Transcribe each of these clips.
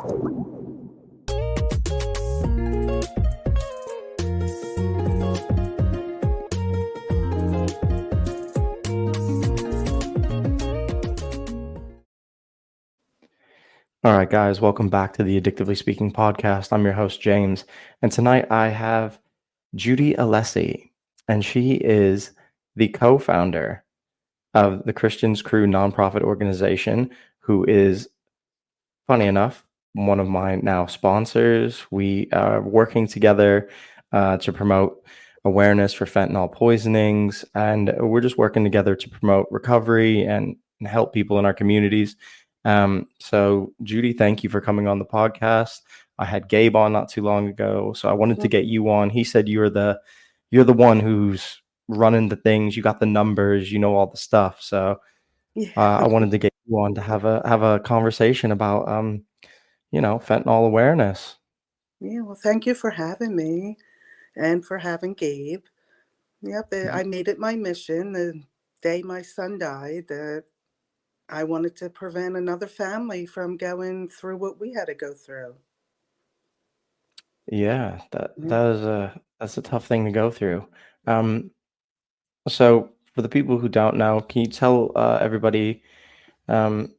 All right, guys, welcome back to the Addictively Speaking podcast. I'm your host, James, and tonight I have Judy Alessi, and she is the co-founder of the Christians Crew nonprofit organization, who is, funny enough, one of my now sponsors. We are working together to promote awareness for fentanyl poisonings, and we're just working together to promote recovery and help people in our communities. So Judy, thank you for coming on the podcast. I had Gabe on not too long ago, so I wanted to get you on. He said you're the one who's running the things. You got the numbers, you know all the stuff. So I wanted to get you on to have a conversation about fentanyl awareness. Yeah, well, thank you for having me and for having Gabe. Yep, I made it my mission the day my son died that I wanted to prevent another family from going through what we had to go through. Yeah, that Yeah. that is that's a tough thing to go through. Um, so for the people who don't know, can you tell everybody, um,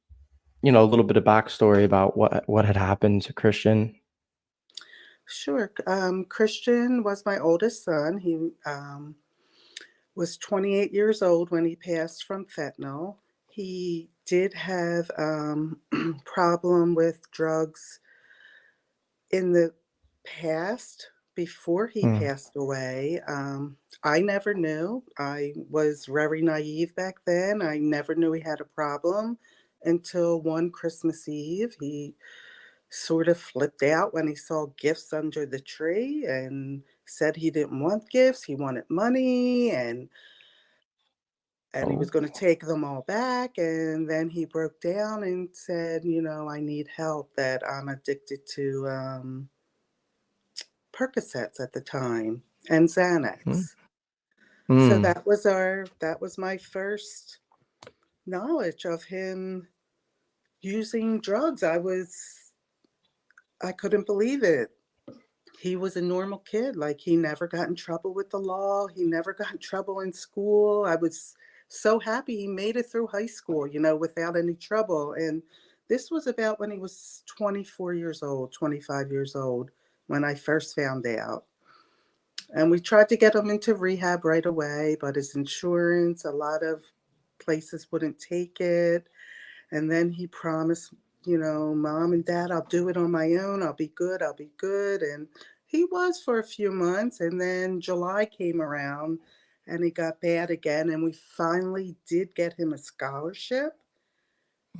a little bit of backstory about what had happened to Christian? Sure. Christian was my oldest son. He was 28 years old when he passed from fentanyl. He did have problem with drugs in the past before he Mm. passed away. I never knew. I was very naive back then. I never knew he had a problem until one Christmas Eve. He sort of flipped out when he saw gifts under the tree and said he didn't want gifts. He wanted money and he was Oh. going to take them all back. And then he broke down and said, I need help, that I'm addicted to Percocets at the time and Mm. Xanax. So Mm. that was my first knowledge of him using drugs. I couldn't believe it. He was a normal kid. Like, he never got in trouble with the law. He never got in trouble in school. I was so happy he made it through high school, without any trouble. And this was about when he was 24 years old, 25 years old, when I first found out. And we tried to get him into rehab right away, but his insurance, a lot of places wouldn't take it. And then he promised, Mom and Dad, I'll do it on my own. I'll be good. I'll be good. And he was for a few months. And then July came around and he got bad again. And we finally did get him a scholarship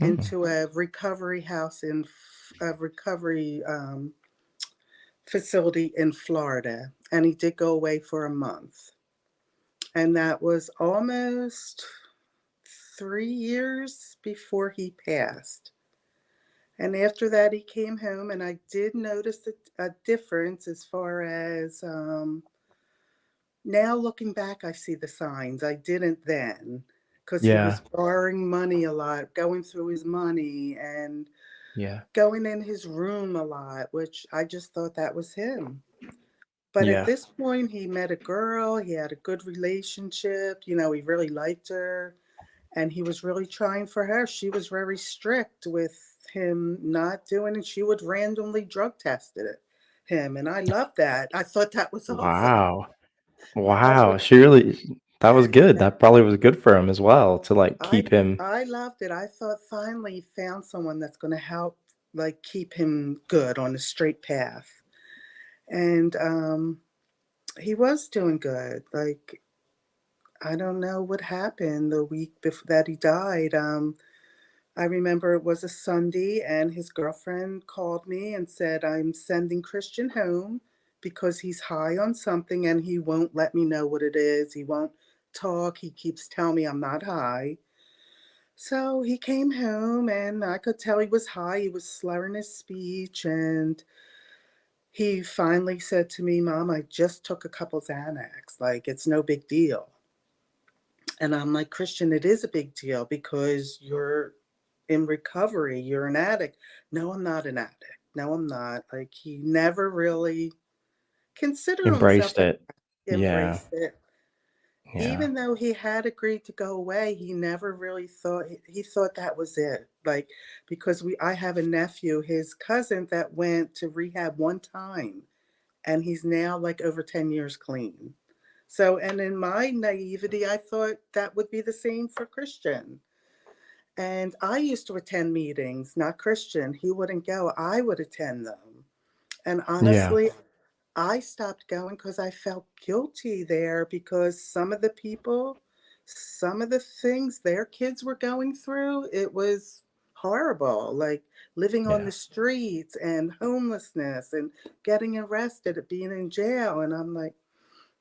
Mm. into a recovery house a recovery facility in Florida. And he did go away for a month. And that was almost 3 years before he passed. And after that, he came home, and I did notice a difference as far as now looking back, I see the signs. I didn't then, because he Yeah. was borrowing money a lot, going through his money, and Yeah. going in his room a lot, which I just thought that was him. But at Yeah. this point, he met a girl, he had a good relationship, he really liked her, and he was really trying for her. She was very strict with him not doing it. She would randomly drug test him, and I loved that. I thought that was awesome. Wow. I Wow. thought That was good. That probably was good for him as well to like I keep him. I loved it. I thought finally he found someone that's going to help, like, keep him good on the straight path. And he was doing good. Like, I don't know what happened the week before that he died. I remember it was a Sunday, and his girlfriend called me and said, I'm sending Christian home because he's high on something and he won't let me know what it is. He won't talk. He keeps telling me I'm not high. So he came home, and I could tell he was high. He was slurring his speech. And he finally said to me, Mom, I just took a couple Xanax. Like, it's no big deal. And I'm like, Christian, it is a big deal because you're in recovery. You're an addict. No, I'm not an addict. no, I'm not. Like, he never really considered himself Embraced a it. Yeah. embraced it. Yeah. Even though he had agreed to go away, he never really thought he thought that was it. Like, because I have a nephew, his cousin, that went to rehab one time, and he's now like over 10 years clean. So, and in my naivety, I thought that would be the same for Christian. And I used to attend meetings, not Christian. He wouldn't go, I would attend them. And Yeah. honestly, I stopped going because I felt guilty there, because some of the people, some of the things their kids were going through, it was horrible. Like living on Yeah. the streets and homelessness and getting arrested and being in jail. And I'm like,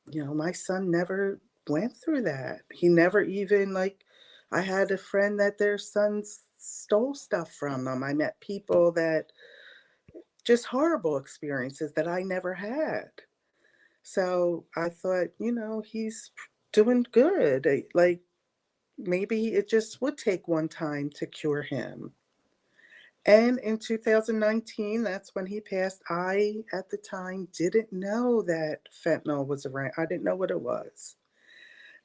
my son never went through that. He never even, like, I had a friend that their sons stole stuff from them. I met people that just horrible experiences that I never had. So I thought, he's doing good. Like, maybe it just would take one time to cure him. And in 2019, that's when he passed. I, at the time, didn't know that fentanyl was around. I didn't know what it was.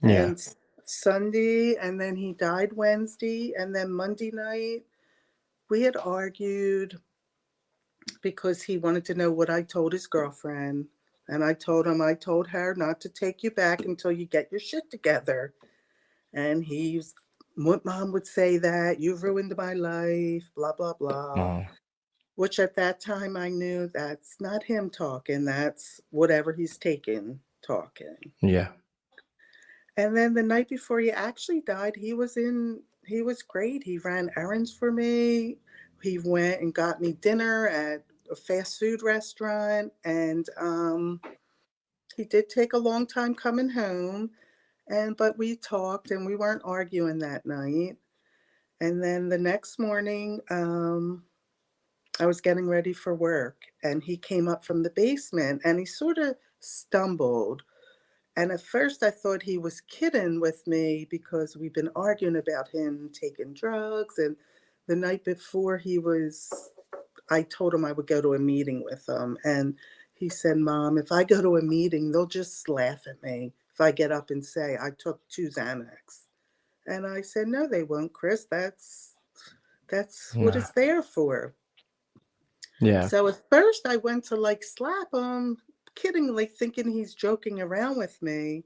Yeah. And Sunday, and then he died Wednesday, and then Monday night, we had argued because he wanted to know what I told his girlfriend. And I told him, I told her not to take you back until you get your shit together. And he's, what mom would say that, you ruined my life, blah, blah, blah. Oh, Which at that time I knew that's not him talking, that's whatever he's taking talking. yeah. And then the night before he actually died, he was great. He ran errands for me. He went and got me dinner at a fast food restaurant. And he did take a long time coming home. But we talked and we weren't arguing that night. And then the next morning, I was getting ready for work, and he came up from the basement and he sort of stumbled. And at first I thought he was kidding with me because we've been arguing about him taking drugs. And the night before I told him I would go to a meeting with him. And he said, Mom, if I go to a meeting, they'll just laugh at me if I get up and say I took 2 Xanax. And I said, no, they won't, Chris. That's what Nah. it's there for. Yeah. So at first I went to like slap him, kiddingly, thinking he's joking around with me.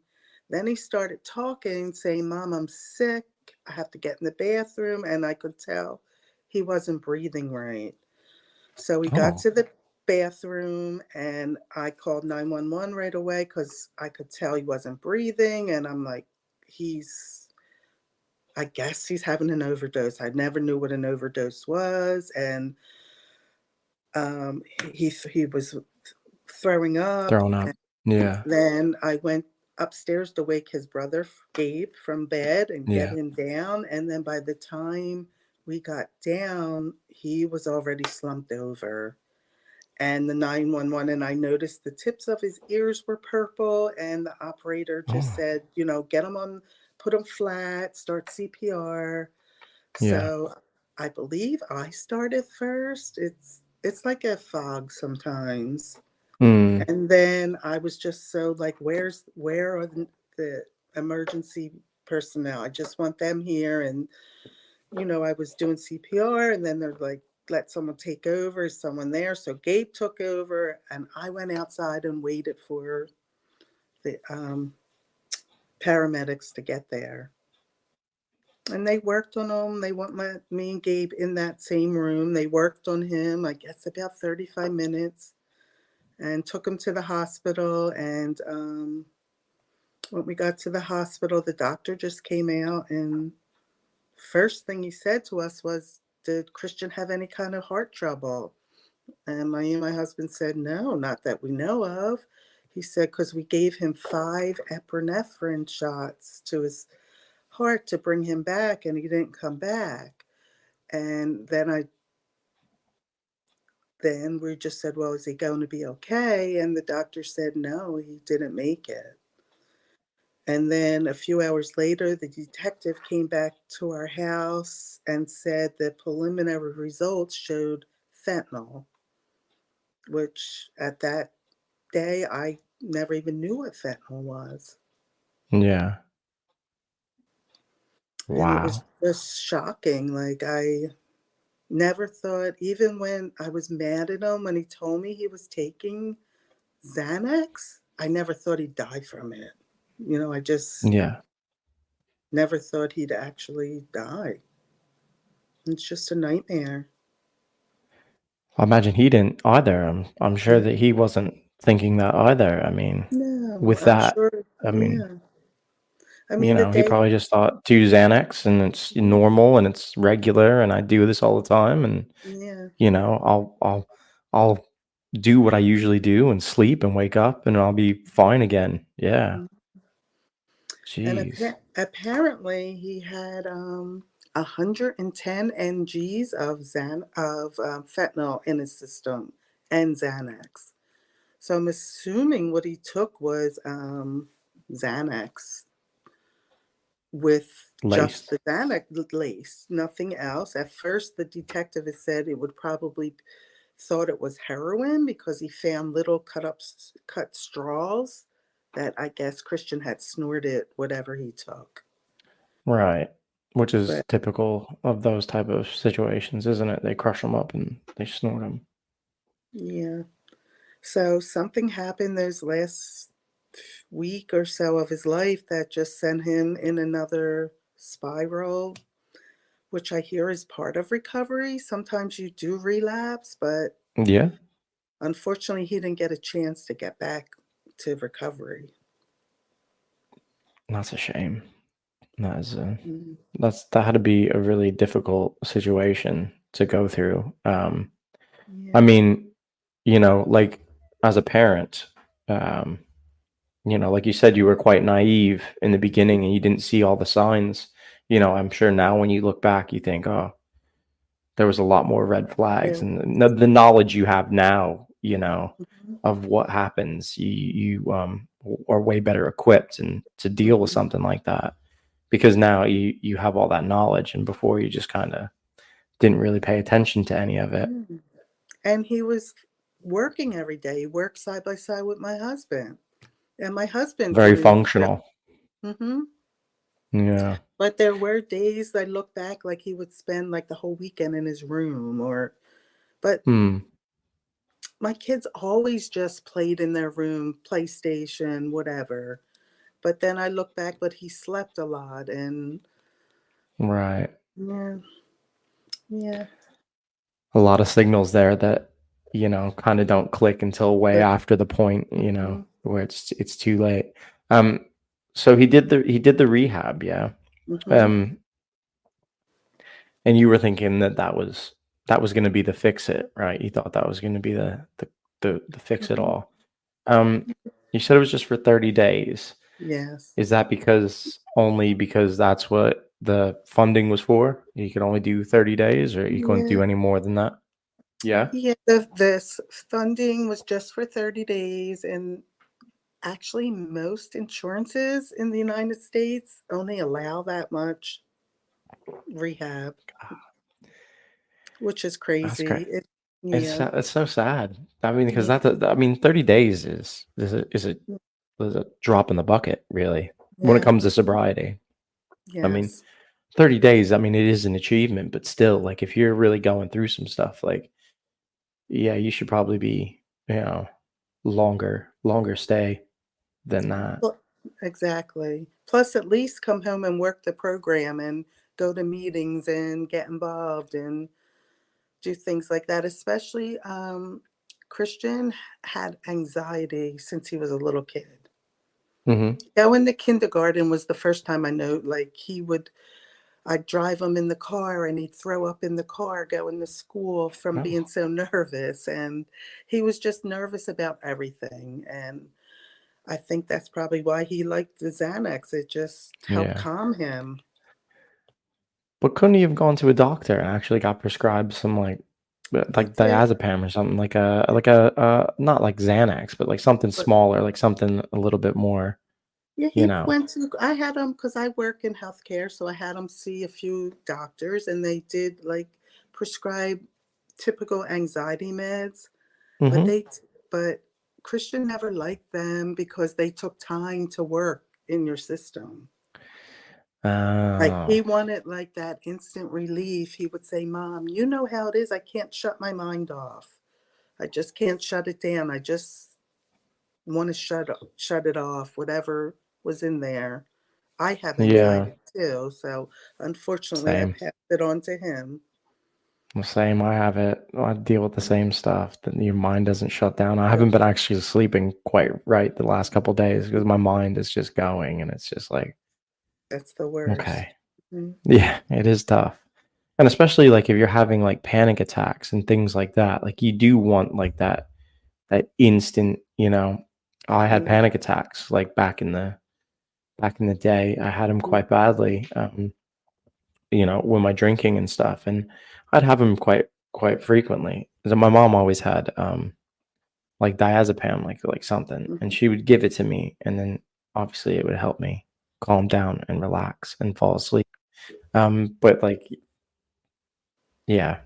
Then he started talking, saying, Mom, I'm sick. I have to get in the bathroom. And I could tell he wasn't breathing right. So we got Oh, to the bathroom and I called 911 right away because I could tell he wasn't breathing. And I'm like, I guess he's having an overdose. I never knew what an overdose was. And he was throwing up. throwing up. And Yeah. then I went upstairs to wake his brother Gabe from bed and get Yeah. him down. And then by the time we got down, he was already slumped over. And the 911, and I noticed the tips of his ears were purple. And the operator just Oh, said, get him on, put him flat, start CPR. yeah. So I believe I started first. It's like a fog sometimes. Mm. And then I was just so like, where are the emergency personnel? I just want them here. And I was doing CPR, and then they're like, let someone take over. Is someone there? So Gabe took over, and I went outside and waited for the paramedics to get there. And they worked on him. They want me and Gabe in that same room. They worked on him, I guess, about 35 minutes, and took him to the hospital. And when we got to the hospital, the doctor just came out, and first thing he said to us was, did Christian have any kind of heart trouble? And my husband said, no, not that we know of. He said, because we gave him 5 epinephrine shots to his heart to bring him back, and he didn't come back. And then we just said, well, is he going to be okay? And the doctor said, no, he didn't make it. And then a few hours later, the detective came back to our house and said the preliminary results showed fentanyl. which at that day I never even knew what fentanyl was. Yeah. And it was Wow. just shocking. Like, I never thought, even when I was mad at him when he told me he was taking Xanax, I never thought he'd die from it. I just Yeah. never thought he'd actually die. It's just a nightmare. I imagine he didn't either. I'm sure No, that he wasn't thinking that either. I mean, no, with I'm that, sure. I mean, Yeah. I mean, the he day, probably just thought 2 Xanax and it's normal and it's regular and I do this all the time and yeah. I'll do what I usually do and sleep and wake up and I'll be fine again. Yeah. And Jeez. apparently he had 110 NGs of fentanyl in his system and Xanax. So I'm assuming what he took was Xanax with just Laced. the Xanax lace, nothing else. At first, the detective had said it would probably thought it was heroin because he found little cut straws that I guess Christian had snorted whatever he took. Right. Which is But typical of those type of situations, isn't it? They crush them up and they snort them. yeah, so something happened those last week or so of his life that just sent him in another spiral, which I hear is part of recovery. Sometimes you do relapse, but Yeah. unfortunately, he didn't get a chance to get back to recovery. That's a shame. That is Mm, that had to be a really difficult situation to go through. I yeah, mean, like as a parent, um, like you said, you were quite naive in the beginning and you didn't see all the signs. I'm sure now when you look back, you think, oh, there was a lot more red flags, there and was. the knowledge you have now, Mhm, of what happens, you are way better equipped and to deal with mhm, something like that because now you have all that knowledge, and before you just kind of didn't really pay attention to any of it. mm. And he was working every day. He worked side by side with my husband, and my husband Very didn't. functional. Hmm. Yeah. But there were days I look back, like he would spend like the whole weekend in his room, or but Hmm. my kids always just played in their room, PlayStation, whatever. But then I look back, but he slept a lot, and Right. yeah, yeah. A lot of signals there that kind of don't click until way But after the point, mhm, where it's too late. um so he did the rehab, yeah. mhm, um and you were thinking that was going to be the fix it, right? You thought that was going to be the fix it mhm. all. um you said it was just for 30 days. Yes. Is that because that's what the funding was for? You could only do 30 days, or you couldn't Yeah. do any more than that? Yeah. Yeah, this funding was just for 30 days, and actually most insurances in the United States only allow that much rehab, which is That's crazy. great. Yeah. It's so sad. I mean, because Yeah. I mean, 30 days is a drop in the bucket, really, when it Yeah. comes to sobriety. I mean, Yes. 30 days, I mean, it is an achievement, but still, like, if you're really going through some stuff, like, yeah, you should probably be, you know, longer stay than that. Well, exactly. Plus, at least come home and work the program and go to meetings and get involved and do things like that. Especially, Christian had anxiety since he was a little kid. Mhm. Going to kindergarten was the first time I know, like, I'd drive him in the car and he'd throw up in the car going to school from Oh, being so nervous. And he was just nervous about everything. And I think that's probably why he liked the Xanax. It just helped yeah. calm him. But couldn't he have gone to a doctor and actually got prescribed some, He like did. diazepam or something, not like Xanax, but like something But smaller, like something a little bit more, yeah, you he know? went to, I had him because I work in healthcare. So I had him see a few doctors and they did like prescribe typical anxiety meds. but Mm-hmm. but Christian never liked them because they took time to work in your system. Like, Oh, he wanted, like, that instant relief. He would say, "Mom, you know how it is. I can't shut my mind off. I just can't shut it down. I just wanna shut it off, whatever was in there." I have yeah, anxiety too, so unfortunately, I same. passed it on to him. Well, same. I have it. I deal with the same stuff. That your mind doesn't shut down. I haven't Yes, been actually sleeping quite right the last couple days because my mind is just going, and it's just like, that's the okay, worst. Mhm. yeah, it is tough. And especially like if you're having like panic attacks and things like that, like you do want like that instant, I had Yeah, panic attacks like back in the day. I had them mhm, quite badly. With my drinking and stuff, and I'd have them quite frequently. So my mom always had like diazepam, like something, and mhm. she would give it to me, and then obviously it would help me calm down and relax and fall asleep. But like, yeah,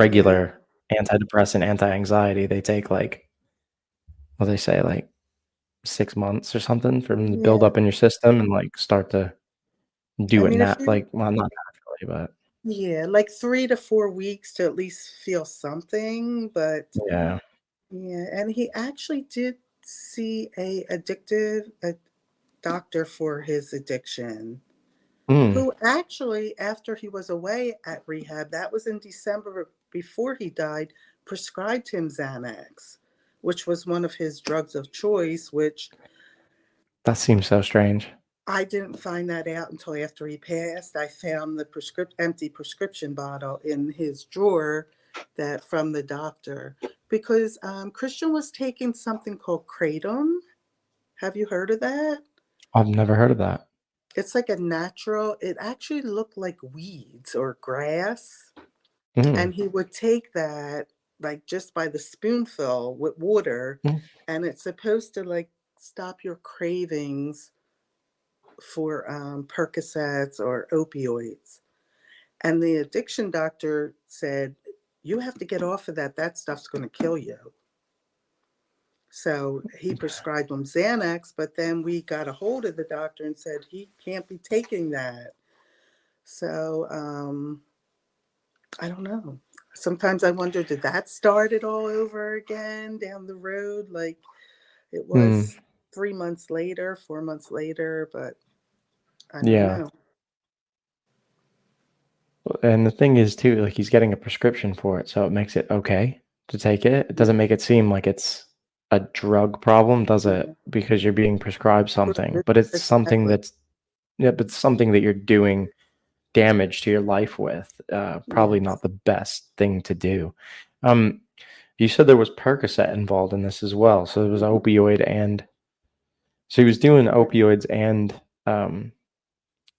Yeah, regular antidepressant, anti-anxiety, they take like what they say, like 6 months or something for them to build yeah. up in your system and like start to I do it mean, if like, you well, not naturally, but yeah, like 3 to 4 weeks to at least feel something, but yeah. yeah, and he actually did see a doctor for his addiction, Mm, who actually, after he was away at rehab, that was in December before he died, prescribed him Xanax, which was one of his drugs of choice, which that seems so strange. I didn't find that out until after he passed. I found the empty prescription bottle in his drawer that from the doctor because Christian was taking something called kratom. Have you heard of that? I've never heard of that. It's like a natural. It actually looked like weeds or grass, Mm, and he would take that like just by the spoonful with water, mm, and it's supposed to like stop your cravings for Percocets or opioids. And the addiction doctor said, "You have to get off of that. That stuff's going to kill you." So he prescribed him Xanax, but then we got a hold of the doctor and said he can't be taking that. So I don't know. Sometimes I wonder, did that start it all over again down the road? Like it mm, was 3 months later, 4 months later, but I don't yeah. know. And the thing is too, like he's getting a prescription for it, so it makes it okay to take it. It doesn't make it seem like it's a drug problem, does it? Yeah. Because you're being prescribed something, but it's something Exactly. that's yeah, but something that you're doing damage to your life with. Probably Yes. not the best thing to do. Um, you said there was Percocet involved in this as well, so it was Mhm. opioid and so he was doing opioids and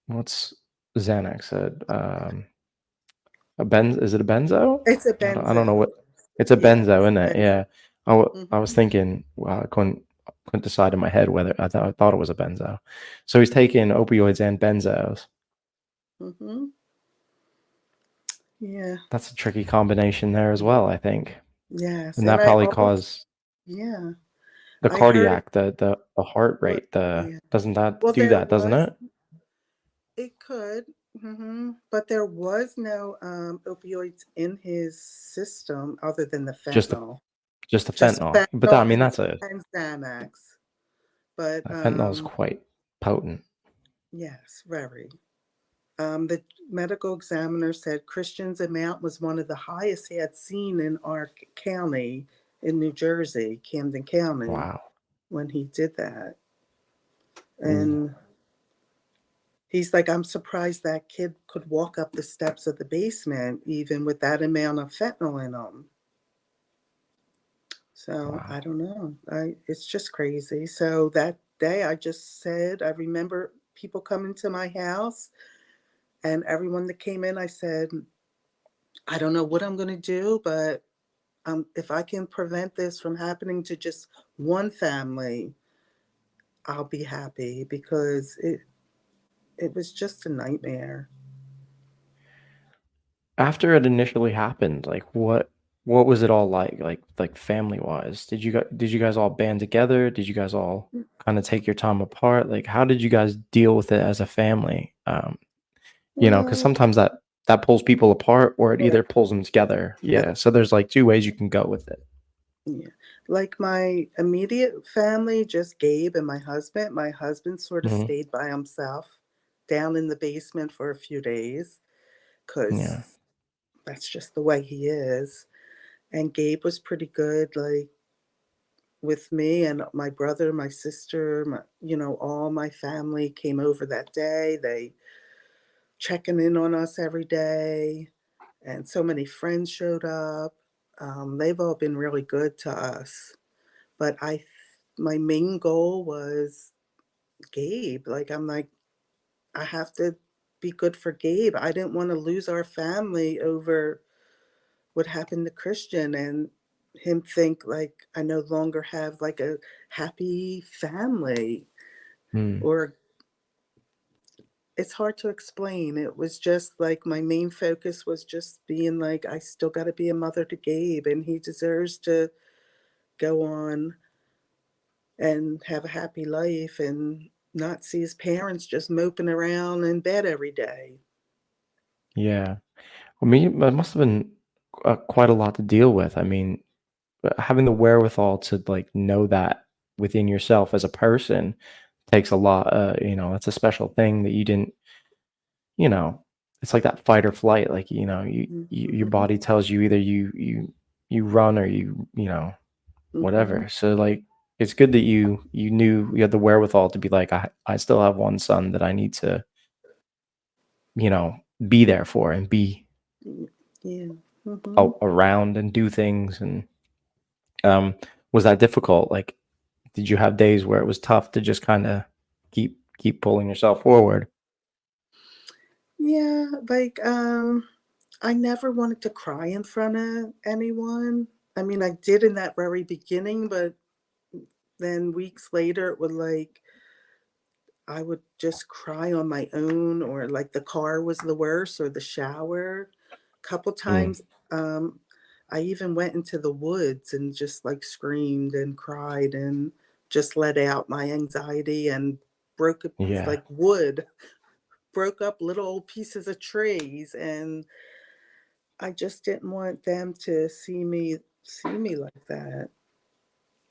what's Xanax? A benz? Is it a benzo? It's a I don't know what. benzo. It's a Yeah, benzo, it's isn't a it? benzo. Yeah. I was Mhm, thinking. Well, I couldn't decide in my head whether I thought it was a benzo. So he's taking opioids and benzos. mhm. Yeah, That's a tricky combination there as well, I think. yes, And and that I probably also caused yeah, the I heard cardiac, the heart what rate. The yeah. doesn't that Well, do there that? Doesn't was it? it could, but there was no, opioids in his system other than the Just the fentanyl. just the Just fentanyl. But that, fentanyl I mean, that's a and Xanax, but, fentanyl is quite potent. yes, very. The medical examiner said Christian's amount was one of the highest he had seen in our county in New Jersey, Camden County, Wow. when he did that. Ooh. And he's like, I'm surprised that kid could walk up the steps of the basement, even with that amount of fentanyl in him. So Wow. I don't know. It's just crazy. So that day, I just said, I remember people coming to my house, and everyone that came in, I said, I don't know what I'm going to do, but if I can prevent this from happening to just one family, I'll be happy because it was just a nightmare. After it initially happened, like, what what was it all like family wise? Did you guys all band together? Did you guys all kind of take your time apart? Like, how did you guys deal with it as a family? Because Well, sometimes that pulls people apart, or it right. either pulls them together. Yeah. Yeah. So there's like two ways you can go with it. Yeah. Like my immediate family, just Gabe and my husband. My husband sort of Hmm. stayed by himself down in the basement for a few days because Yeah. that's just the way he is. And Gabe was pretty good, like with me and my brother, my sister, all my family came over that day. They checking in on us every day, and so many friends showed up. They've all been really good to us. But my main goal was Gabe. Like I'm like, I have to be good for Gabe. I didn't want to lose our family over what happened to Christian and him think like I no longer have like a happy family, Mm. or it's hard to explain. It was just like my main focus was just being like I still got to be a mother to Gabe and he deserves to go on and have a happy life and not see his parents just moping around in bed every day. Yeah. Well, me, it must have been quite a lot to deal with. I mean, having the wherewithal to like know that within yourself as a person takes a lot. That's a special thing that you didn't. You know, it's like that fight or flight. Like your Mhm. body tells you either you run or you Mhm. whatever. So like it's good that you knew you had the wherewithal to be like I still have one son that I need to you know be there for and be Yeah. Mhm. around and do things. And um was that difficult? Like, did you have days where it was tough to just kind of keep pulling yourself forward? Yeah, like I never wanted to cry in front of anyone. I mean, I did in that very beginning, but then weeks later it would like I would just cry on my own, or like the car was the worst, or the shower. Couple Mm, times, I even went into the woods and just like screamed and cried and just let out my anxiety and broke up yeah, like wood, broke up little old pieces of trees, and I just didn't want them to see me like that.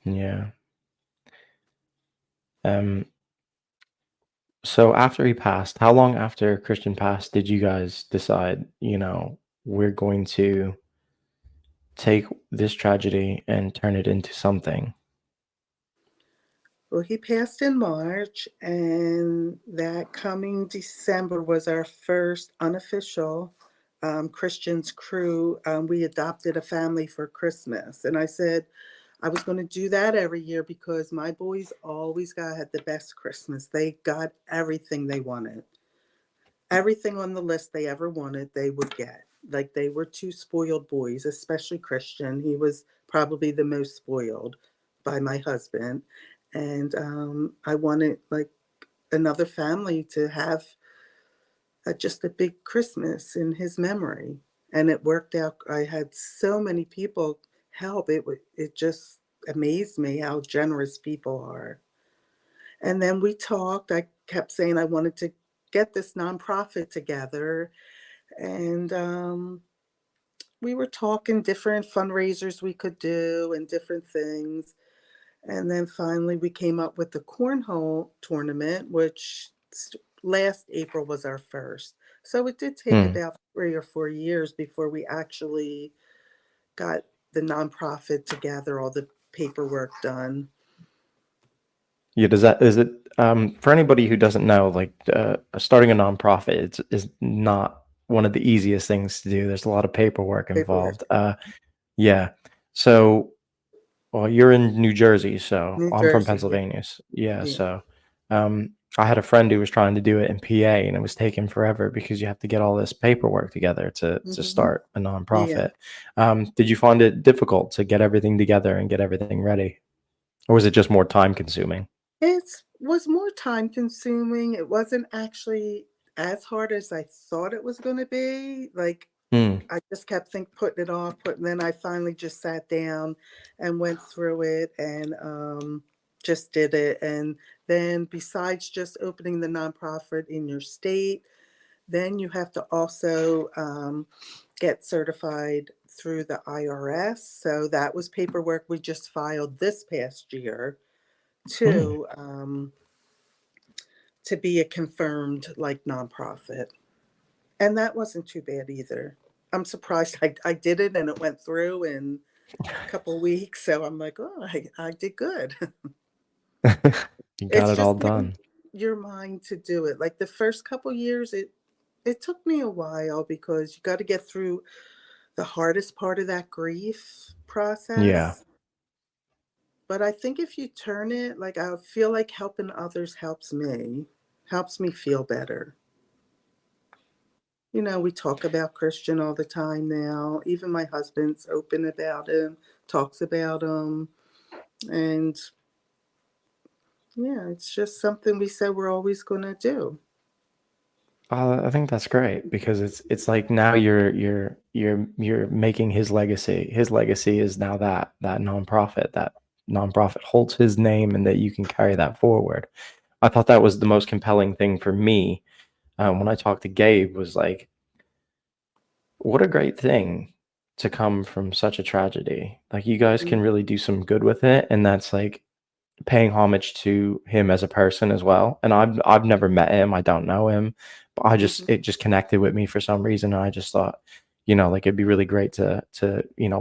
yeah. um So after he passed, how long after Christian passed did you guys decide, we're going to take this tragedy and turn it into something? Well, he passed in March, and that coming December was our first unofficial Christian's crew. We adopted a family for Christmas, and I said I was going to do that every year because my boys always had the best Christmas. They got everything they wanted, everything on the list they ever wanted, they would get. Like they were two spoiled boys, especially Christian. He was probably the most spoiled by my husband. And I wanted like another family to have just a big Christmas in his memory. And it worked out. I had so many people help. It just amazed me how generous people are. And then we talked. I kept saying I wanted to get this nonprofit together, and we were talking different fundraisers we could do and different things. And then finally, we came up with the cornhole tournament, which last April was our first. So it did take Hmm. about 3 or 4 years before we actually got the nonprofit together, all the paperwork done. Yeah, is it for anybody who doesn't know, like starting a nonprofit is not one of the easiest things to do. There's a lot of paperwork Paperwork. involved. Yeah. So, well, you're in New Jersey, so New I'm from Jersey, yeah, Pennsylvania. Yeah, yeah. so I had a friend who was trying to do it in PA, and it was taking forever because you have to get all this paperwork together to Hmm. start a Yeah. nonprofit. Did you find it difficult to get everything together and get everything ready, or was it just more time consuming? It was more time consuming. It wasn't actually as hard as I thought it was going to be. Like Mm. I just kept putting it off, and then I finally just sat down and went through it and just did it. And then besides just opening the nonprofit in your state, then you have to also get certified through the IRS. So that was paperwork we just filed this past year Mm. to be a confirmed like nonprofit. And that wasn't too bad either. I'm surprised I did it and it went through in a couple of weeks. So I'm like, oh, I did good. You got It's it all just getting done. your mind to do it. Like the first couple years, it took me a while because you got to get through the hardest part of that grief Yeah. process. But I think if you turn it, like I feel like helping others helps me feel better. We talk about Christian all the time now. Even my husband's open about him, talks about him. And yeah, it's just something we said we're always going to do. I think that's great because it's like now you're making his legacy. His legacy is now that nonprofit. That nonprofit holds his name, and that you can carry that forward. I thought that was the most compelling thing for me when I talked to Gabe. Was like, what a great thing to come from such a tragedy. Like you guys can really do some good with it, and that's like paying homage to him as a person as well. And I've never met him. I don't know him, but Mm-hmm. it just connected with me for some reason. And I just thought, like it'd be really great to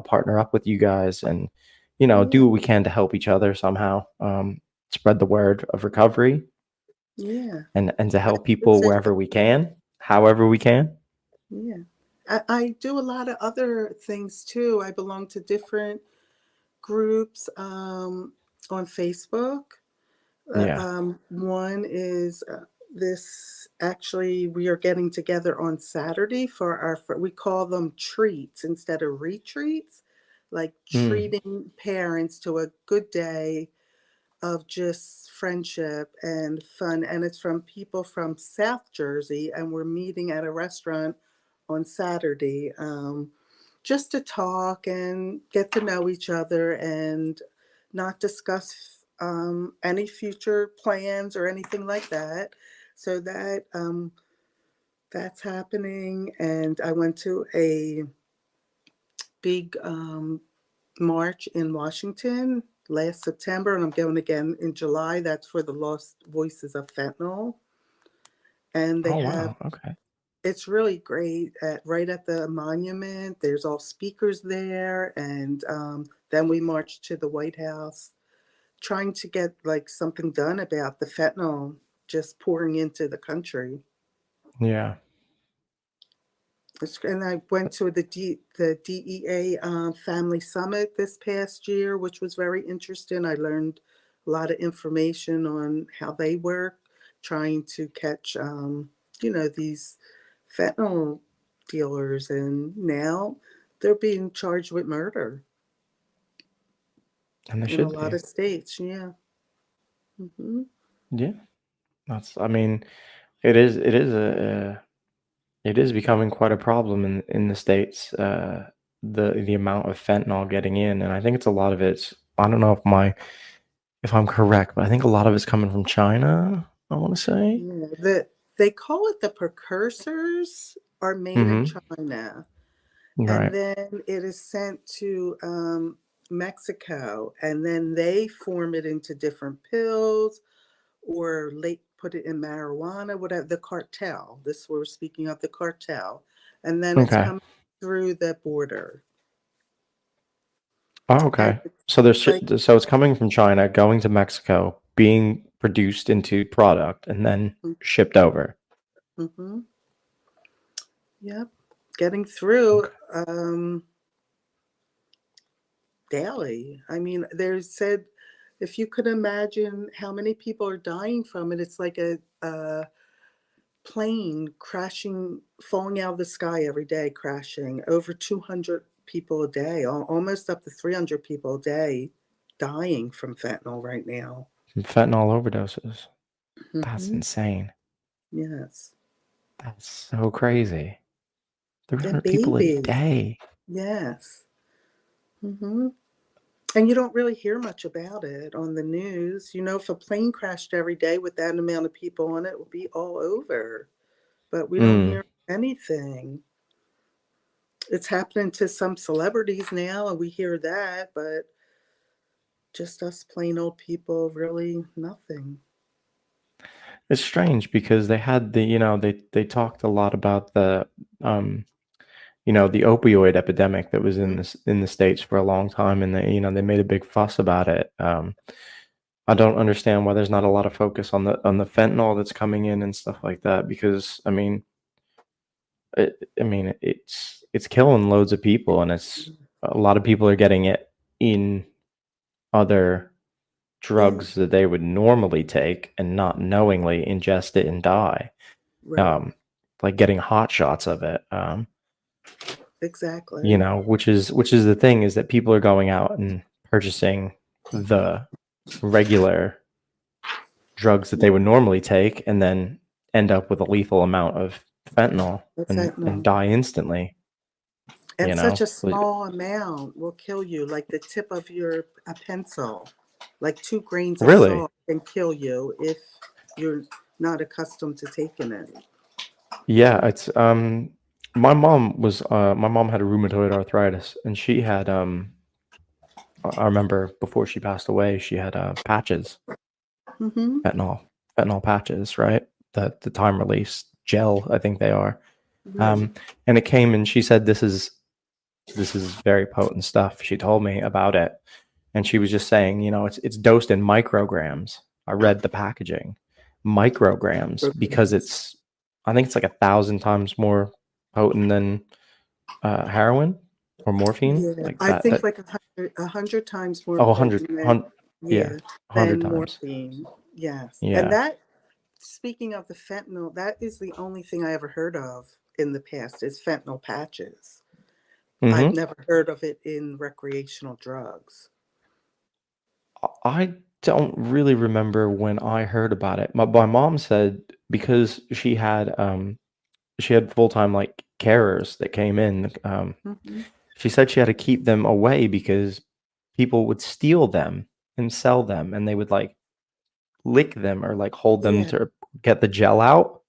partner up with you guys and do Yeah, what we can to help each other somehow. Spread the word of recovery yeah. and to help That's people it. wherever we can, however we can. Yeah. I do a lot of other things too. I belong to different groups on Facebook. Yeah. One is this actually, we are getting together on Saturday for we call them treats instead of retreats, like Mm. treating parents to a good day of just friendship and fun. And it's from people from South Jersey, and we're meeting at a restaurant on Saturday just to talk and get to know each other and not discuss any future plans or anything like that. So that's happening. And I went to a big march in Washington last September, and I'm going again in July. That's for the Lost Voices of Fentanyl. And they Oh have, wow. Okay. it's really great right at the monument. There's all speakers there. And then we marched to the White House trying to get like something done about the fentanyl just pouring into the country. Yeah. And I went to the DEA Family Summit this past year, which was very interesting. I learned a lot of information on how they work, trying to catch, these fentanyl dealers. And now they're being charged with murder And they in a should lot be. of states. Yeah. Hmm. Yeah. That's. I mean, it is it is becoming quite a problem in the States, the amount of fentanyl getting in, and I think it's a lot of it's I don't know if I'm correct, but I think a lot of it's coming from China, I wanna say. Yeah. They call it the precursors are made in Mhm. China. And Right. then it is sent to Mexico, and then they form it into different pills or late put it in marijuana, whatever. The cartel. This we're speaking of the cartel, and then it's Okay. coming through the border, Oh, and okay. it's So there's like, so it's coming from China, going to Mexico, being produced into product, and then shipped over. mm-hmm, yep, getting through Okay. daily. I mean, there's said if you could imagine how many people are dying from it, it's like a plane crashing, falling out of the sky every day, crashing. Over 200 people a day, almost up to 300 people a day dying from fentanyl right now. From fentanyl overdoses. That's Hmm. insane. Yes. That's so crazy. And people a babies. day. Yes. hmm And you don't really hear much about it on the news. You know, if a plane crashed every day with that amount of people on it, it would be all over. But we don't Mm. hear anything. It's happening to some celebrities now, and we hear that, but just us plain old people, really nothing. It's strange because they had they talked a lot about um the opioid epidemic that was Mhm. in the States for a long time, and they made a big fuss about it. I don't understand why there's not a lot of focus on the fentanyl that's coming in and stuff like that, because it's killing loads of people, and it's a lot of people are getting it in other Yeah, drugs that they would normally take and not knowingly ingest it and die. right. Um, like getting hot shots of it. Exactly. Which is the thing, is that people are going out and purchasing the regular drugs that they would normally take and then end up with a lethal amount of fentanyl What's and that? die instantly, you And such know? a small amount will kill you, like the tip of a pencil. Like 2 grains of Really? salt can kill you if you're not accustomed to taking it. Yeah, it's my mom had a rheumatoid arthritis, and she had I remember before she passed away, she had patches, Mm-hmm. fentanyl fentanyl patches, right? The time release gel, I think they are. Right. Um, and it came, and she said, this is very potent stuff. She told me about it, and she was just saying, it's dosed in micrograms. I read the packaging, micrograms, because Programs. I think it's like 1,000 times more potent than heroin or morphine, Yeah, like I that. think like a hundred times more Oh, 100, potent than, yeah, yeah, 100 than times. morphine. Yes, and Yeah. that, speaking of the fentanyl, that is the only thing I ever heard of in the past is fentanyl patches. I've hmm never heard of it in recreational drugs. I don't really remember when I heard about it. My mom said, because she had full-time like carers that came in. hmm She said she had to keep them away because people would steal them and sell them, and they would like lick them or like hold them Yeah, to get the gel out.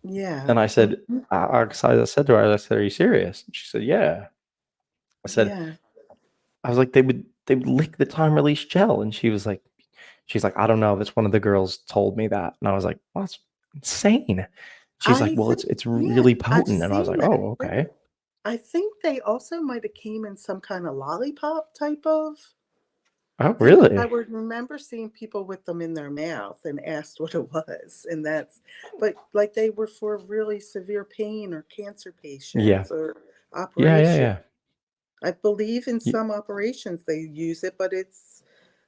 yeah, And I said, I said to her, I said, "Are you serious?" And she said, "Yeah." I said, yeah. I was like, they would lick the time release gel, and she's like, "I don't know. That's one of the girls told me that," and I was like, "Well, that's insane." She's like, I "Well, think, it's yeah, really I've potent," and I was seen like, that "Oh, too. okay." I think they also might have came in some kind of lollipop type of Oh, thing, 'cause I really? would remember seeing people with them in their mouth and asked what it was, and but like they were for really severe pain or cancer Yeah. patients or Yeah, yeah, operation. yeah. I believe in Y- some operations they use it, but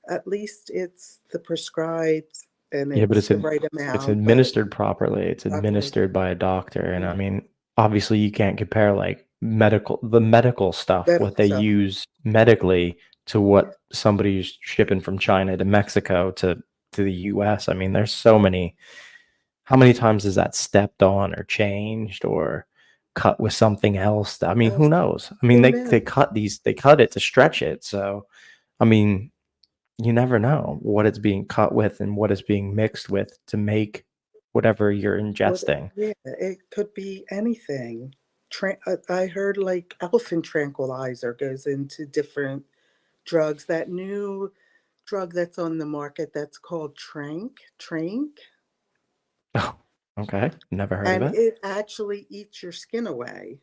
at least it's the prescribed and Yeah, but it's the right it's amount, but administered properly. It's properly. administered by a doctor, and I Yeah. mean, obviously, you can't compare like the medical stuff, what Medical they stuff. use medically, to what somebody's shipping from China to Mexico to the U.S. I mean, there's so many. How many times is that stepped on or changed or cut with something else? I mean, Uh, who knows? I mean, who knows they cut it to stretch it. So, I mean, you never know what it's being cut with and what it's being mixed with to make whatever you're what? ingesting. Yeah, it could be anything. I heard like elephant tranquilizer goes into different drugs. That new drug that's on the market that's called Trank, Oh, okay. Never heard of and it. it actually eats your skin away.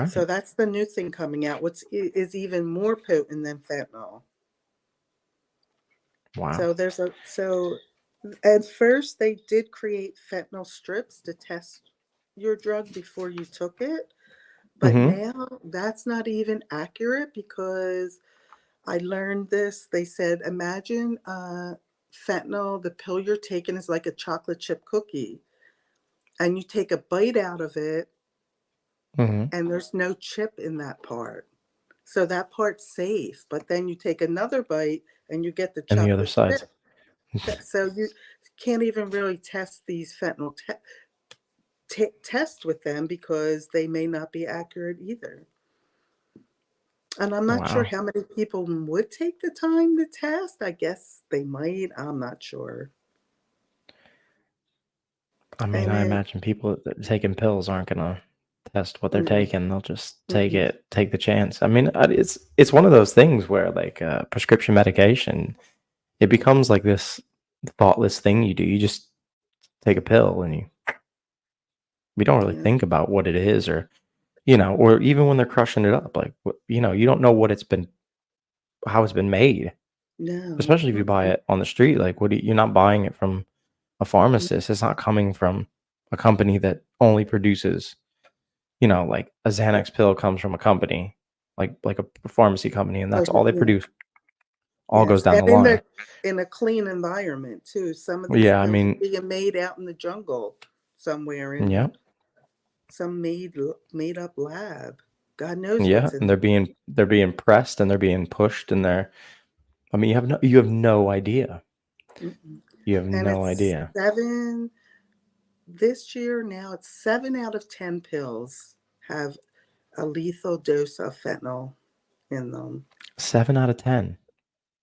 So Right. that's the new thing coming out. Is even more potent than fentanyl. Wow. So at first they did create fentanyl strips to test your drug before you took it, but Mhm. now that's not even accurate because I learned this. They said, imagine fentanyl, the pill you're taking is like a chocolate chip cookie, and you take a bite out of it, Mhm. and there's no chip in that part. So that part's safe. But then you take another bite and you get the And the other chocolate sides. chip. So you can't even really test these fentanyl test with them because they may not be accurate either. And I'm not sure Wow. how many people would take the time to test. I guess they might. I'm not sure. I mean, And I it, imagine people that are taking pills aren't gonna test what they're no, taking. They'll just mm-mm, take the chance. I mean, it's one of those things where like prescription medication, it becomes like this thoughtless thing you do. You just take a pill and you don't really yeah, think about what it is, or or even when they're crushing it up, like you don't know how it's been made, no, especially if you buy it on the street. Like, you're not buying it from a pharmacist. It's not coming from a company that only produces, like a Xanax pill comes from a company, like a pharmacy company, and oh, that's all they yeah, produce. All goes yes, down and the line. in a clean environment too. Some of these Yeah, I pills are mean, being made out in the jungle somewhere in yeah, some made up lab. God knows yeah, what's in and them. they're being pressed and they're being pushed, and I mean, you have no idea. Mm-mm. You have And no it's idea. seven this year now. It's 7 out of 10 pills have a lethal dose of fentanyl in them. 7 out of 10.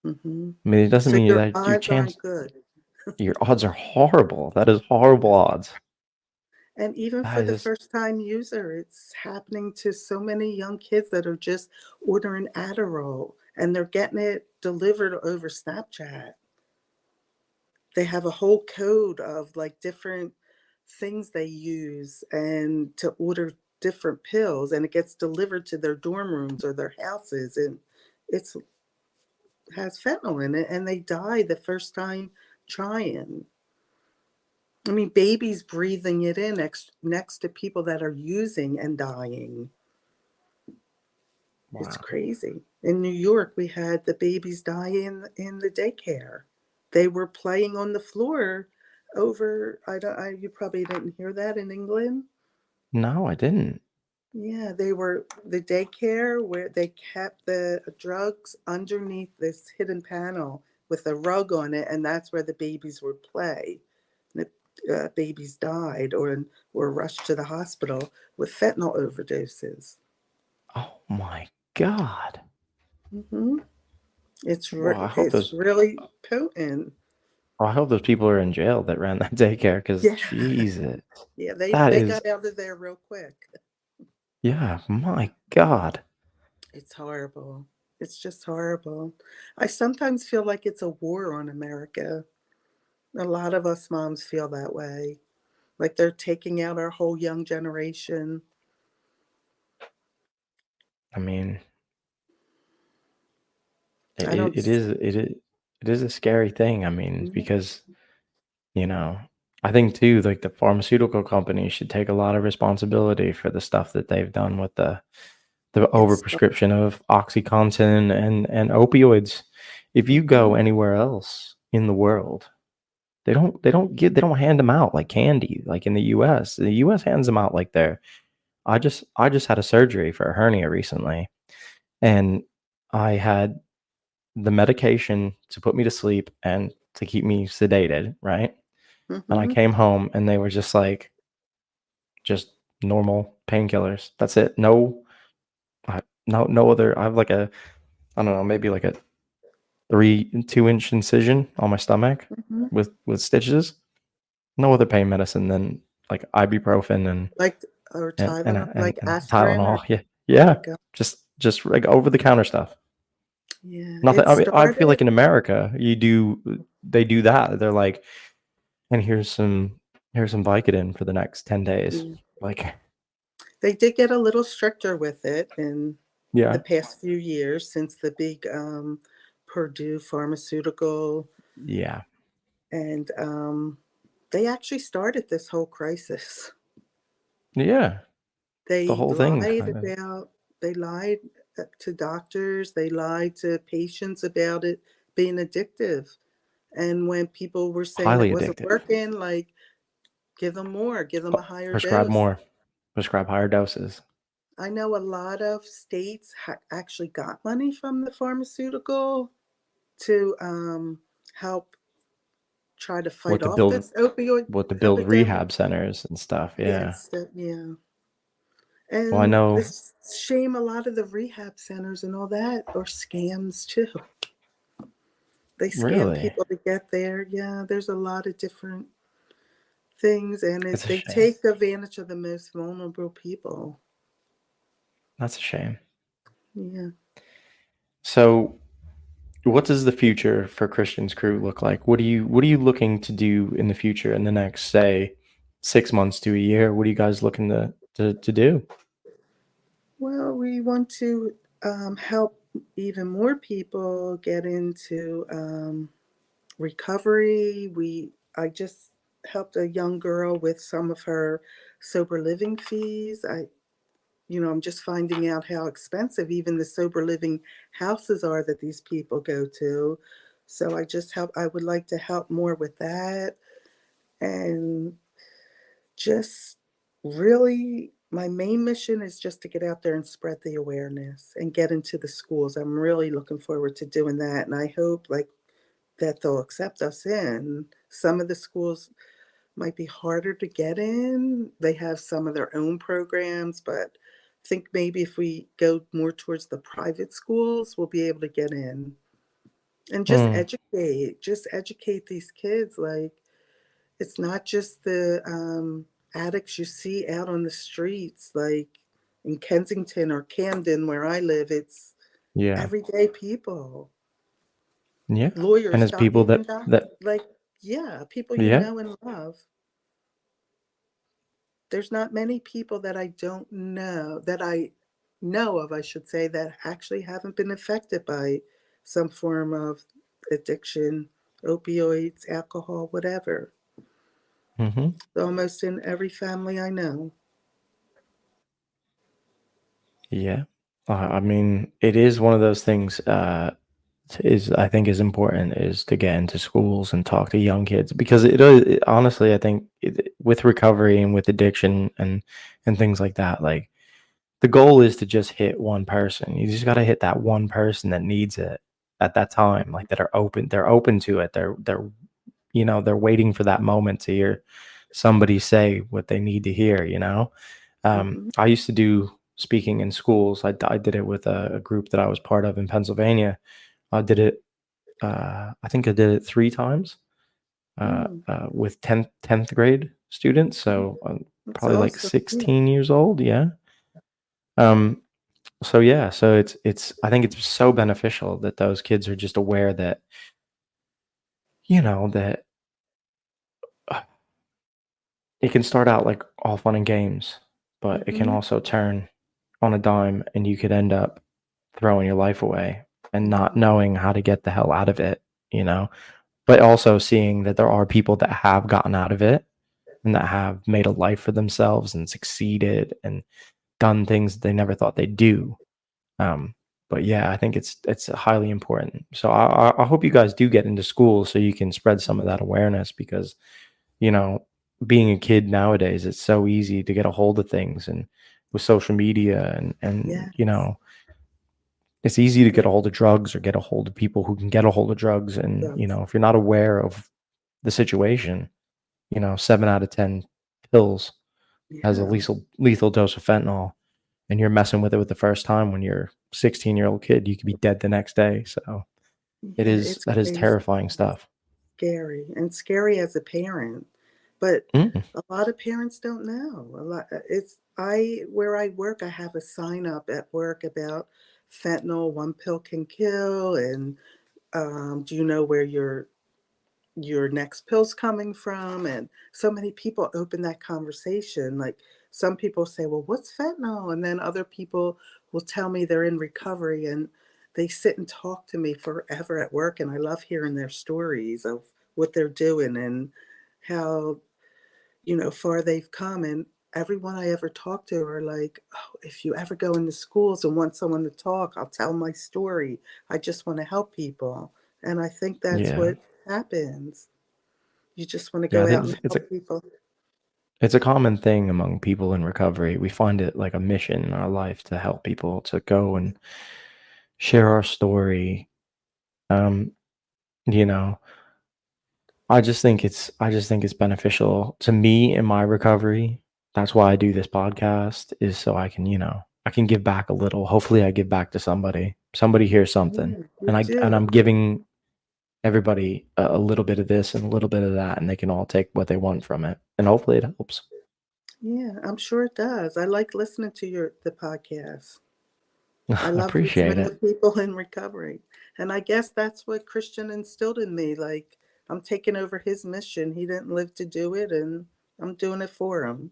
Hmm. I mean, it doesn't So mean your that odds aren't good. your odds are horrible. That is horrible odds. And even for That the is, first time user, it's happening to so many young kids that are just ordering Adderall and they're getting it delivered over Snapchat. They have a whole code of like different things they use and to order different pills, and it gets delivered to their dorm rooms or their houses, and it's has fentanyl in it, and they die the first time trying. I mean, babies breathing it in next to people that are using and dying. It's wow. crazy. In New York, we had the babies die in the daycare. They were playing on the floor over. I don't. You probably didn't hear that in England. No, I didn't. Yeah, they were the daycare where they kept the drugs underneath this hidden panel with a rug on it, and that's where the babies would play. The babies died or were rushed to the hospital with fentanyl overdoses. Oh my God. Hmm. Well, It's really potent. I hope those people are in jail that ran that daycare, because Yeah, Jesus, yeah. that They is, got out of there real quick. yeah, my God. It's horrible. It's just horrible. I sometimes feel like it's a war on America. A lot of us moms feel that way. Like they're taking out our whole young generation. I mean, I don't. it is a scary thing. I mean, Yeah. because, you know, I think too, like the pharmaceutical companies should take a lot of responsibility for the stuff that they've done with the It's. overprescription of OxyContin and opioids. If you go Mhm. anywhere else in the world, they don't hand them out like candy like in the US. The US hands them out like they're I just had a surgery for a hernia recently, and I had the medication to put me to sleep and to keep me sedated, right? And I Mhm. came home and they were just like, just normal painkillers. That's it. No, no other. I have like I don't know, maybe like a 2-inch incision on my stomach Mhm. with stitches. No other pain medicine than like ibuprofen Like or Tylenol, like and aspirin or Tylenol. Yeah, oh yeah. god. Just like over the counter stuff. Yeah, Nothing. it I mean, I feel started. like in America, they do that. They're like, and here's some Vicodin for the next 10 days. Yeah. Like, They did get a little stricter with it in the yeah, past few years since the big Purdue pharmaceutical, yeah, and they actually started this whole crisis. yeah. The They whole thing lied kind of about they lied to doctors, they lied to patients about it being addictive. And when people were saying it highly wasn't addictive. working, like give them more, give them a higher Prescribe dose. more. Prescribe higher doses. I know a lot of states actually got money from the pharmaceutical to help try to what fight to off build this opioid what to build epidemic. rehab centers and stuff. Yeah, Yeah. instead, yeah. Well, I And know. it's shame a lot of the rehab centers and all that are scams too. They scam Really, people to get there. Yeah, there's a lot of different things, and it's a they shame. take advantage of the most vulnerable people. That's a shame. Yeah. So, what does the future for Christian's Crew look like? What are you looking to do in the future in the next, say, 6 months to a year? What are you guys looking to do? Well, we want to help even more people get into recovery. I just helped a young girl with some of her sober living fees. I'm just finding out how expensive even the sober living houses are that these people go to. So I would like to help more with that. And just really, my main mission is just to get out there and spread the awareness and get into the schools. I'm really looking forward to doing that. And I hope that they'll accept us in. Some of the schools might be harder to get in. They have some of their own programs, but I think maybe if we go more towards the private schools, we'll be able to get in. And Hmm. just educate these kids. Like, it's not just the addicts you see out on the streets, like in Kensington or Camden, where I live. It's Yeah. everyday people, Yeah. And lawyers, as people even that like, yeah, people you yeah. know and love. There's not many people that I know of, I should say, that actually haven't been affected by some form of addiction, opioids, alcohol, whatever. Hmm. Almost in every family I know. Yeah. I mean, it is one of those things. Is I think is important is to get into schools and talk to young kids because honestly I think with recovery and with addiction and things like that, like the goal is to just hit one person. You just got to hit that one person that needs it at that time, like that are open. They're open to it. They're waiting for that moment to hear somebody say what they need to hear. Hmm. I used to do speaking in schools. I did it with a group that I was part of in Pennsylvania. I did it I think I did it 3 times, Mm. with tenth grade students, so I'm That's probably like awesome. Yeah. 16 years old, yeah. Um, so yeah, so it's I think it's so beneficial that those kids are just aware that, that, uh, it can start out like all fun and games, but it can Hmm. also turn on a dime and you could end up throwing your life away and not Yeah. knowing how to get the hell out of it, you know? But also seeing that there are people that have gotten out of it and that have made a life for themselves and succeeded and done things they never thought they'd do. Um, but yeah, I think it's highly important. So I hope you guys do get into school so you can spread some of that awareness because you know being a kid nowadays it's so easy to get a hold of things and with social media and Yes. it's easy to get a hold of drugs or get a hold of people who can get a hold of drugs and Drugs. if you're not aware of the situation 7 out of 10 pills has a Yeah. lethal dose of fentanyl and you're messing with it the first time when you're 16-year-old kid, you could be dead the next day. So Yeah. It's that is crazy. terrifying stuff. Scary and scary as a parent. But Mm, a lot of parents don't know. A lot it's I where I work, I have a sign up at work about fentanyl, one pill can kill, and do you know where your next pill's coming from? And so many people open that conversation. Like, some people say, well, what's fentanyl? And then other people will tell me they're in recovery, and they sit and talk to me forever at work. And I love hearing their stories of what they're doing and how, far they've come. And everyone I ever talk to are like, oh, if you ever go into schools and want someone to talk, I'll tell my story. I just want to help people. And I think that's yeah. what happens. You just want to Yeah, I go think out and help people. it's a common thing among people in recovery. We find it like a mission in our life to help people to go Yeah. and share our story. Um, you know, I just think it's beneficial to me in my recovery. That's why I do this podcast, is so I can, I can give back a little. Hopefully I give back to somebody. Somebody hears something. Yeah, you And do. I'm giving everybody a little bit of this and a little bit of that, and they can all take what they want from it. And hopefully it helps. Yeah, I'm sure it does. I like listening to the podcast. I I love appreciate listening to it. people in recovery. And I guess that's what Christian instilled in me. Like, I'm taking over his mission. He didn't live to do it, and I'm doing it for him.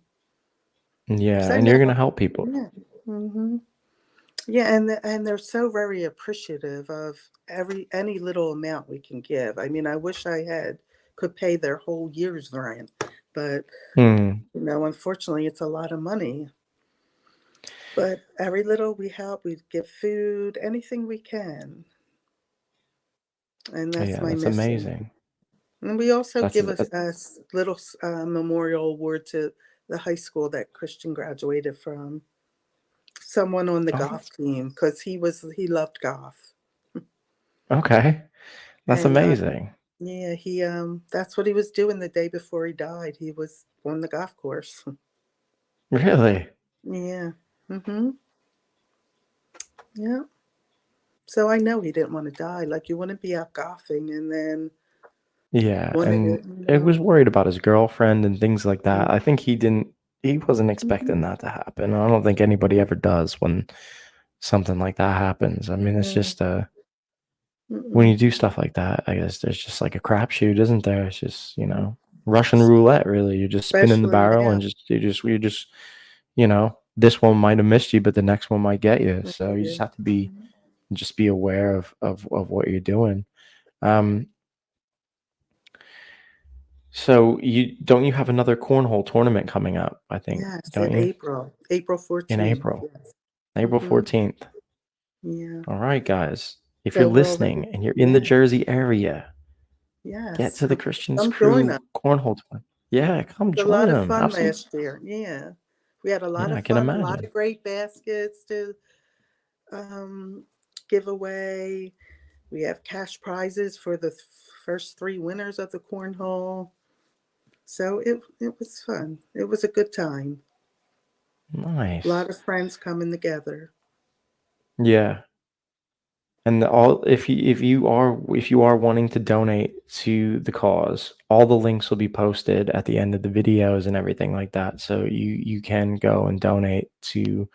Yeah, Because I and you're gonna know, help people. yeah. hmm Yeah, and they're so very appreciative of any little amount we can give. I mean, I wish I had could pay their whole year's rent, but Hmm. unfortunately, it's a lot of money. But every little we help, we give food, anything we can, and that's Yeah, my that's mission. amazing. And we also That's give a little memorial award to the high school that Christian graduated from. Someone on the oh, golf team because he loved golf, okay. That's and amazing. yeah, he that's what he was doing the day before he died. He was on the golf course. Really? Yeah. Mm-hmm. Yeah. So I know he didn't want to die. Like you wouldn't be out golfing and then Yeah, wanted and it, it was worried about his girlfriend and things like that. I think he wasn't Mhm. expecting that to happen. I don't think anybody ever does when something like that happens. I mean, it's Yeah. just when Mm-mm. you do stuff like that, I guess there's just like a crapshoot, isn't there? It's just, Russian roulette, really. You're just spinning the Especially barrel now. and this one might have missed you, but the next one might get you. So you Yeah. just have to be aware of what you're doing. Um, So you have another cornhole tournament coming up, I think, Yes, don't in you? April In 14th. April. Yes. April Mm-hmm. 14th. Yeah. All right, guys. If you're So we're already, listening and you're in the yeah. Jersey area, get Yes. to the Christian's Come join Crew us. cornhole tournament. Yeah, come A join lot of them. fun Have some. last year. Yeah. We had a lot Yeah, I of can fun, a lot imagine. of great baskets to um, give away. We have cash prizes for the first three winners of the cornhole. So it was fun. It was a good time. A Nice. lot of friends coming together. Yeah. And all if you are wanting to donate to the cause, all the links will be posted at the end of the videos and everything like that. So you can go and donate to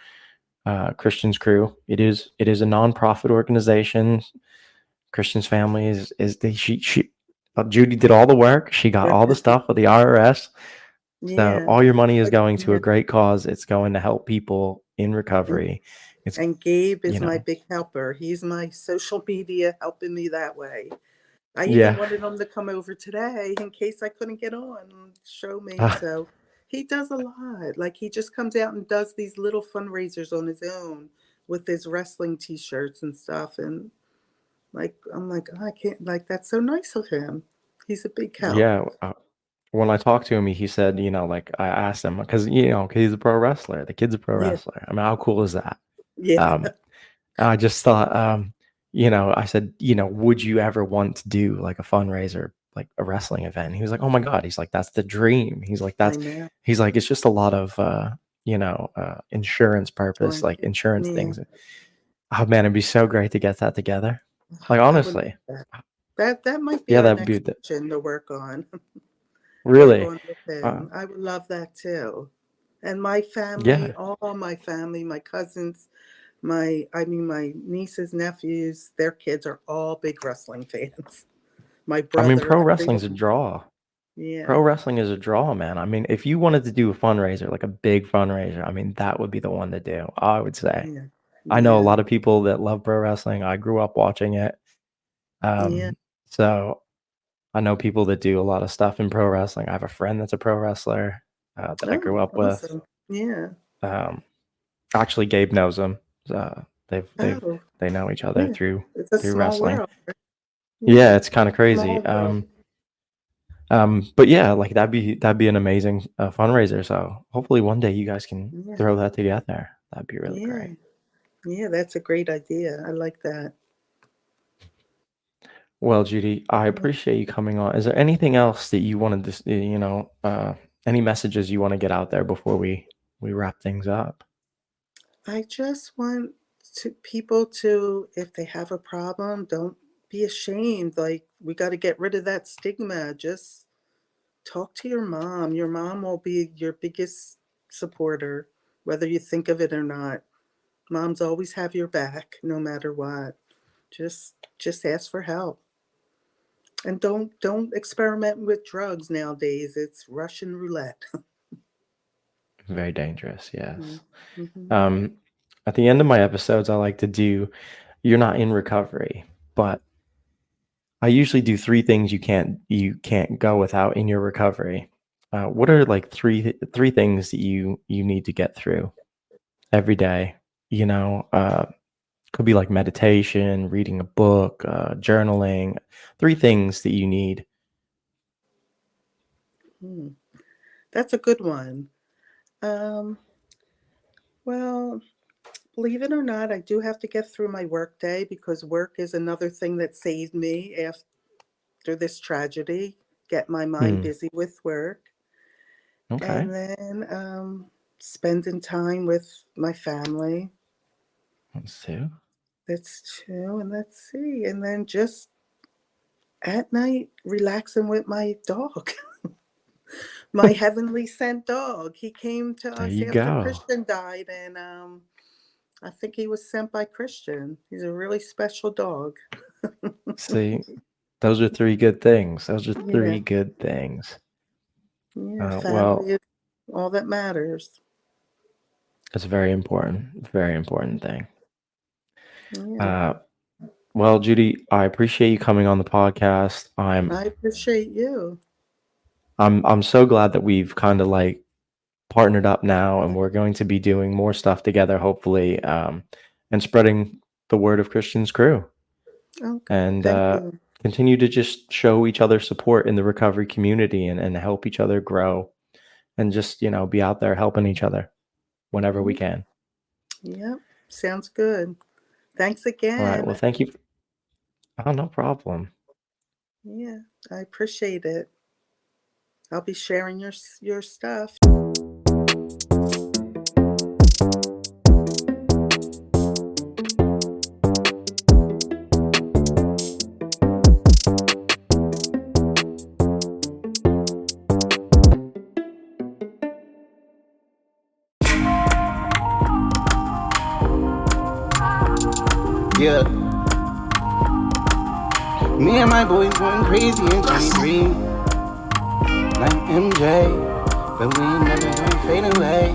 Christian's Crew. It is a nonprofit organization. Christian's family is the she Judy did all the work. She got all the stuff with the IRS. So Yeah. all your money is Like, going to yeah. a great cause. It's going to help people in And, recovery. It's and Gabe you is my know big helper. He's my social media helping me that way. I even yeah. wanted him to come over today in case I couldn't get on and show me. So he does a lot. Like he just comes out and does these little fundraisers on his own with his wrestling t-shirts and stuff. And like I'm like, oh, I can't like that's so nice of him. He's a big help. Yeah. When I talked to him, he said, like I asked him because he's a pro wrestler. The kid's a pro Yeah. wrestler. I mean, how cool is that? Yeah. Um, I just thought, I said, would you ever want to do like a fundraiser, like a wrestling event? And he was like, oh my God. He's like, that's the dream. I know. He's like, it's just a lot of, insurance purpose, Join. like insurance Yeah. things. Oh man, it'd be so great to get that together. Like, I would love honestly, that. That might be yeah, our that would be next mission to work on. Work really, on with uh, him. I would love that too. And my family, yeah. all my family, my cousins, my nieces, nephews, their kids are all big wrestling fans. My I mean, brother, pro wrestling's a everyone. draw. Pro Yeah, wrestling is a draw, man. I mean, if you wanted to do a fundraiser, like a big fundraiser, I mean, that would be the one to do, I would say. yeah, I know a yeah, lot of people that love pro wrestling. I grew up watching it. yeah. So I know people that do a lot of stuff in pro wrestling. I have a friend that's a pro wrestler that I Oh, grew up with. awesome. Yeah. Um, actually, Gabe knows him. Uh, Oh, they know each other yeah. It's a through small wrestling. world. Yeah, Yeah, it's kind of crazy. small world. But yeah, like that'd be an amazing fundraiser. So hopefully one day you guys can Yeah, throw that together. That'd be really yeah, great. yeah. That's a great idea. I like that. Well, Judy, I Yeah. appreciate you coming on. Is there anything else that you wanted to, any messages you want to get out there before we wrap things up? I just want people to, if they have a problem, don't be ashamed. Like, we got to get rid of that stigma. Just talk to your mom. Your mom will be your biggest supporter, whether you think of it or not. Moms always have your back, no matter what. Just ask for help. And don't experiment with drugs nowadays. It's Russian roulette. Very dangerous, yes. Mm-hmm. Um, at the end of my episodes, I like to do, you're not in recovery, but I usually do three things you can't go without in your recovery. What are like three things that you need to get through every day? You know, could be like meditation, reading a book, journaling. Three things that you need. Hmm. That's a good one. Um, well, believe it or not, I do have to get through my work day because work is another thing that saved me after this tragedy. Get my mind Hmm. busy with work. Okay. And then spending time with my family. That's two. That's two. And let's see. And then just at night, relaxing with my dog, my heavenly sent dog. He came to There us you after go. Christian died, and I think he was sent by Christian. He's a really special dog. See, those are three good things. Those are Yeah, three good things. yeah. Family Well, is all that matters. it's very important thing. Yeah, Uh, well, Judy, I appreciate you coming on the podcast. I appreciate you. I'm so glad that we've kind of like partnered up now, and we're going to be doing more stuff together, hopefully, and spreading the word of Christian's Crew, Okay, and thank you. continue to just show each other support in the recovery community, and help each other grow, and just be out there helping each other whenever we Mm, can. yep, sounds good. Thanks All right. Well, again. thank you. Oh, no problem. Yeah, I appreciate it. I'll be sharing your stuff. Yeah. Me and my boys going crazy in 23. Like MJ, but we ain't never gonna fade away.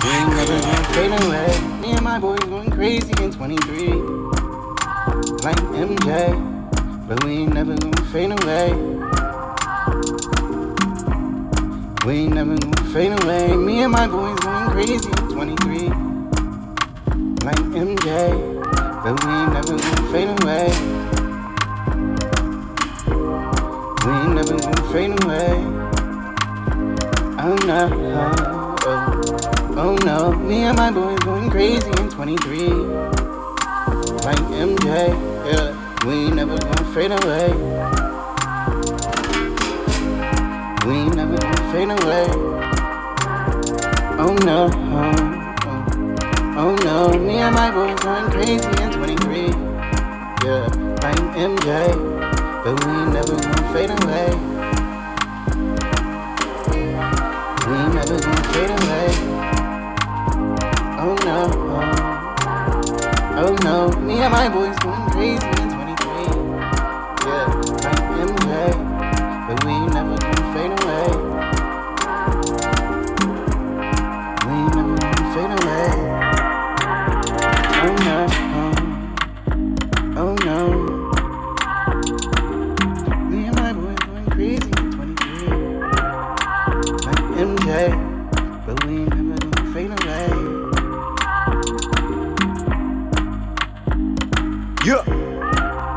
We ain't never gonna fade away. Me and my boys going crazy in 23. Like MJ, but we ain't never gonna fade away. We ain't never gonna fade away. Me and my boys going crazy in 23. Like MJ, but we ain't never gonna fade away. We ain't never gonna fade away. Oh no, oh no. Me and my boys going crazy in 23. Like MJ, yeah. We ain't never gonna fade away. We ain't never gonna fade away. Oh no, oh no. Me and my boys going crazy in 23. Yeah, like MJ, but we ain't never gonna fade away. We ain't never gonna fade away. Oh no, oh no. Me and my boys going crazy in 23. Yeah, like MJ, but we ain't never gonna fade away. We ain't never gonna fade away. Oh no, oh no. Me and my boys going crazy in 23. Like MJ, but we ain't never